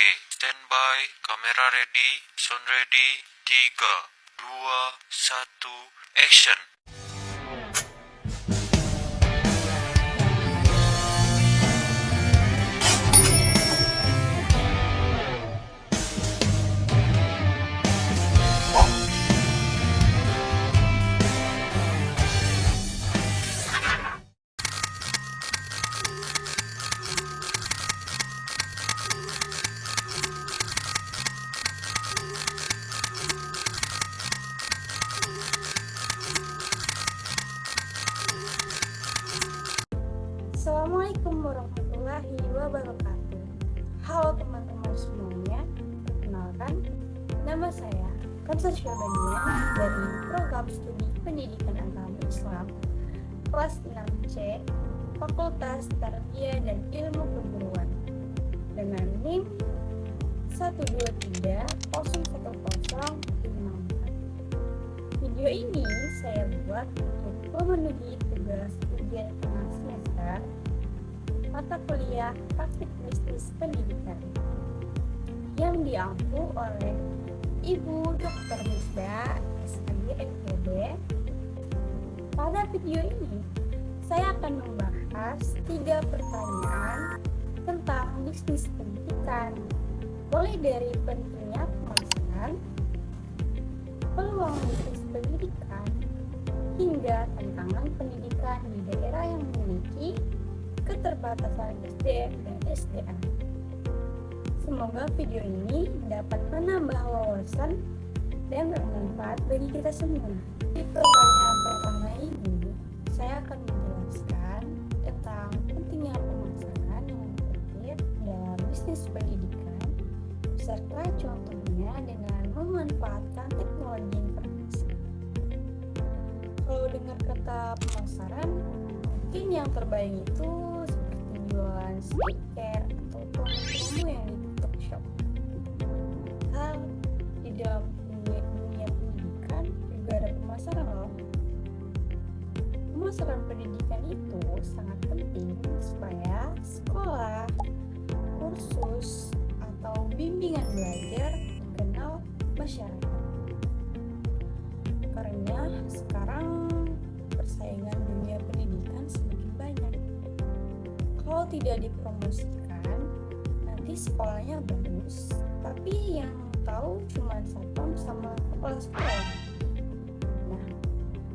Oke, standby, kamera ready, sound ready, 3, 2, 1, action. Assalamualaikum warahmatullahi wabarakatuh. Halo teman-teman semuanya, perkenalkan nama saya Kansa Syabania dari Program Studi Pendidikan Agama Islam kelas 6C Fakultas Tarbiyah dan Ilmu Keguruan dengan NIM 123011054. Video ini saya buat untuk memenuhi tugas ujian tengah semester mata kuliah praktik bisnis pendidikan yang diampu oleh Ibu Dr. Misda SPG FEB. Pada video ini saya akan membahas 3 pertanyaan tentang bisnis pendidikan, mulai dari pentingnya pemasaran, peluang bisnis pendidikan, hingga tantangan pendidikan di daerah yang memiliki keterbatasan SDM dan SDA. Semoga video ini dapat menambah wawasan dan bermanfaat bagi kita semua. Di pertanyaan pertama ini, saya akan menjelaskan tentang pentingnya pemasaran yang efektif dalam bisnis pendidikan, serta contohnya dengan memanfaatkan teknologi informasi. Kalau dengar kata pemasaran, mungkin yang terbayang itu seperti jualan skincare atau promo yang di TikTok Shop. Hal di dalam dunia pendidikan juga ada pemasaran loh. Pemasaran pendidikan itu sangat penting supaya sekolah, kursus, atau bimbingan belajar dikenal masyarakat. Karena sekarang persaingan dunia pendidikan semakin banyak. Kalau tidak dipromosikan, nanti sekolahnya bagus, tapi yang tahu cuma satpam sama kepala sekolah. Nah,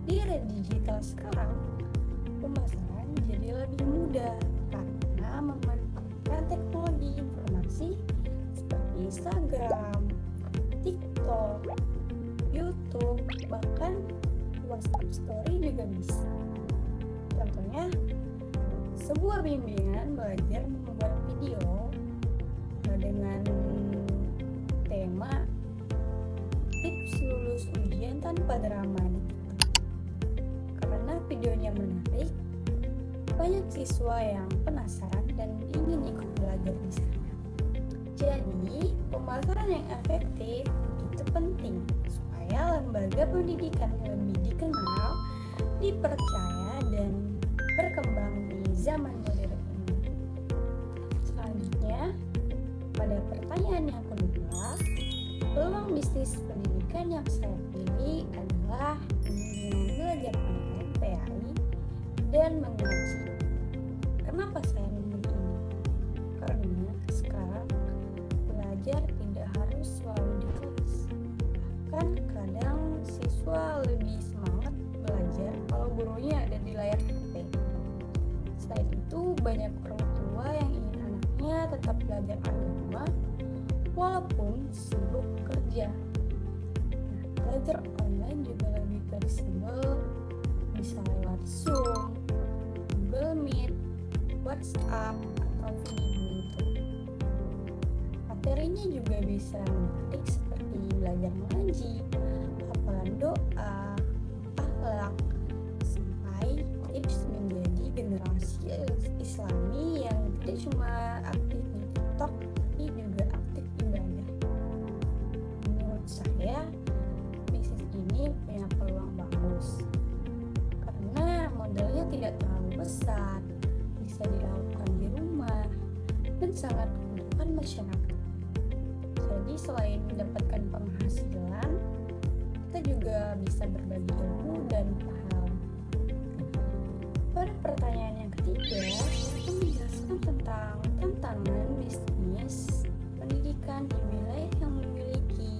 di era digital sekarang, pemasaran jadi lebih mudah karena memanfaatkan teknologi informasi seperti Instagram, TikTok, YouTube, bahkan WhatsApp Story juga bisa. Contohnya, sebuah bimbingan belajar membuat video dengan tema tips lulus ujian tanpa drama. Karena videonya menarik, banyak siswa yang penasaran dan ingin ikut belajar di sana. Jadi, pemasaran yang efektif itu penting supaya lembaga pendidikan lebih dikenal, dipercaya, dan berkembang di zaman modern ini. Selanjutnya, pada pertanyaan yang kedua, peluang bisnis pendidikan yang saya pilih adalah bimbingan belajar online PAI dan mengaji. Kenapa saya memilih ini? Karena sekarang belajar tidak harus selalu di kelas. Bahkan kadang siswa lebih semangat belajar kalau gurunya ada di layar HP. Selain itu, banyak orang tua yang ingin anaknya tetap belajar agama walaupun sibuk kerja. Nah, belajar online juga lebih fleksibel, bisa lewat Zoom, Google Meet, WhatsApp, atau video YouTube. Materinya juga bisa menarik seperti belajar mengaji, hafalan doa, akhlak, sampai tips menjadi generasi Islami yang tidak cuma aktif di TikTok tapi juga aktif ibadah. Menurut saya, bisnis ini punya peluang bagus karena modalnya tidak terlalu besar, bisa dilakukan di rumah, dan sangat memudahkan masyarakat. Jadi selain mendapatkan penghasilan, kita juga bisa berbagi ilmu dan paham. Pada pertanyaan yang ketiga, saya menjelaskan tentang tantangan bisnis pendidikan di wilayah yang memiliki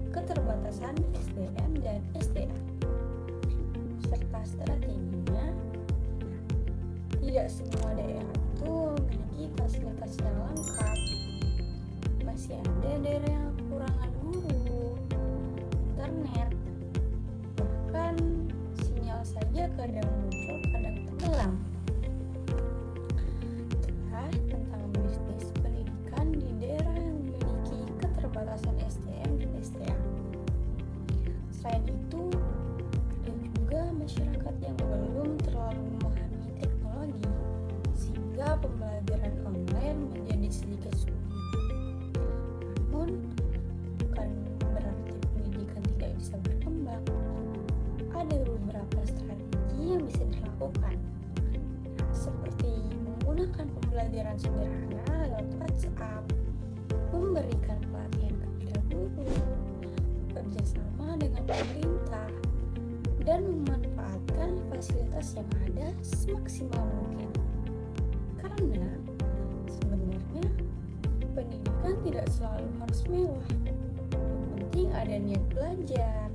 keterbatasan SDM dan SDA serta strateginya. Tidak semua daerah itu memiliki fasilitas yang lengkap. Masih ada daerah yang kekurangan guru, internet, bahkan sinyal saja kadang muncul, kadang tenggelam. Tentang bisnis pendidikan di daerah yang memiliki keterbatasan SDM dan SDA. Selain itu, ada juga masyarakat yang belum terlalu memahami teknologi, sehingga pembelajaran online menjadi sedikit sulit. Namun, bukan berarti pendidikan tidak bisa berkembang. Ada beberapa strategi yang bisa dilakukan, seperti menggunakan pembelajaran sederhana lewat WhatsApp, memberikan pelatihan kepada guru, bekerjasama dengan pemerintah, dan memanfaatkan fasilitas yang ada semaksimal mungkin. Karena sebenarnya pendidikan tidak selalu harus mewah. Yang penting ada niat belajar,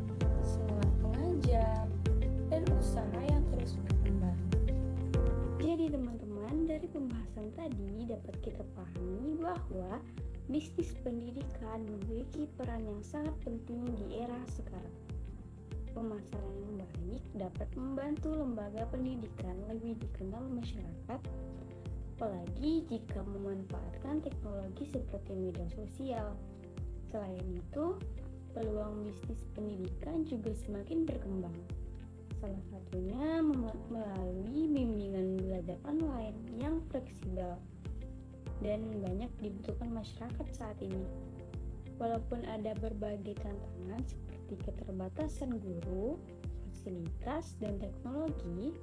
semangat pengajar, dan usaha yang terus berkembang. Jadi teman-teman, dari pembahasan tadi dapat kita pahami bahwa bisnis pendidikan memiliki peran yang sangat penting di era sekarang. Pemasaran yang baik dapat membantu lembaga pendidikan lebih dikenal masyarakat, apalagi jika memanfaatkan teknologi seperti media sosial. Selain itu, peluang bisnis pendidikan juga semakin berkembang. Salah satunya melalui bimbingan belajar online yang fleksibel dan banyak dibutuhkan masyarakat saat ini. Walaupun ada berbagai tantangan seperti keterbatasan guru, fasilitas, dan teknologi,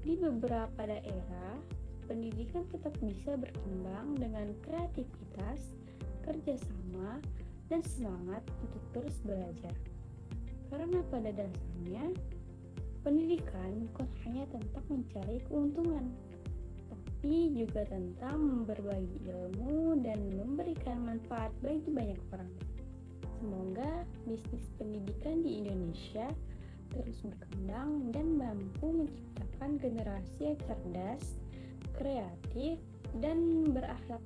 di beberapa daerah, pendidikan tetap bisa berkembang dengan kreativitas, kerjasama, dan semangat untuk terus belajar. Karena pada dasarnya, pendidikan bukan hanya tentang mencari keuntungan, tapi juga tentang berbagi ilmu dan memberikan manfaat bagi banyak orang. Semoga bisnis pendidikan di Indonesia terus berkembang dan mampu menciptakan generasi yang cerdas, kreatif, dan berakhlak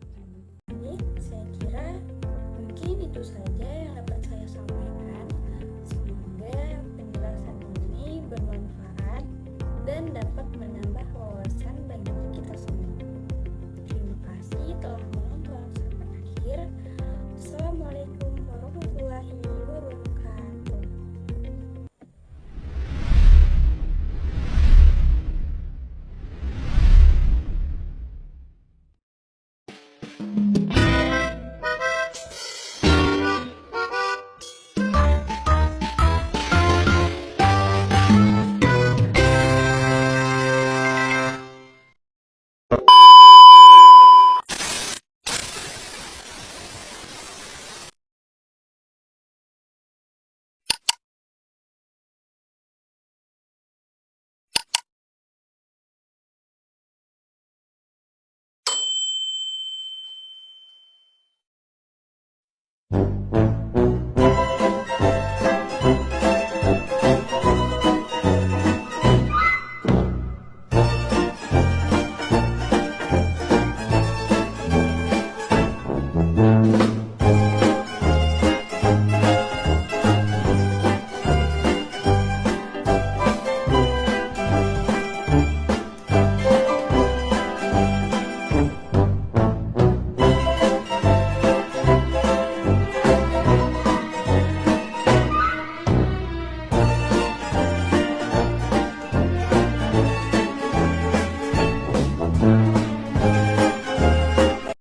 baik. Saya kira mungkin itu saja yang dapat saya sampaikan. Semoga penjelasan ini bermanfaat dan dapat menambah wawasan bagi kita semua. Terima kasih telah menonton sampai akhir. Assalamualaikum warahmatullahi wabarakatuh.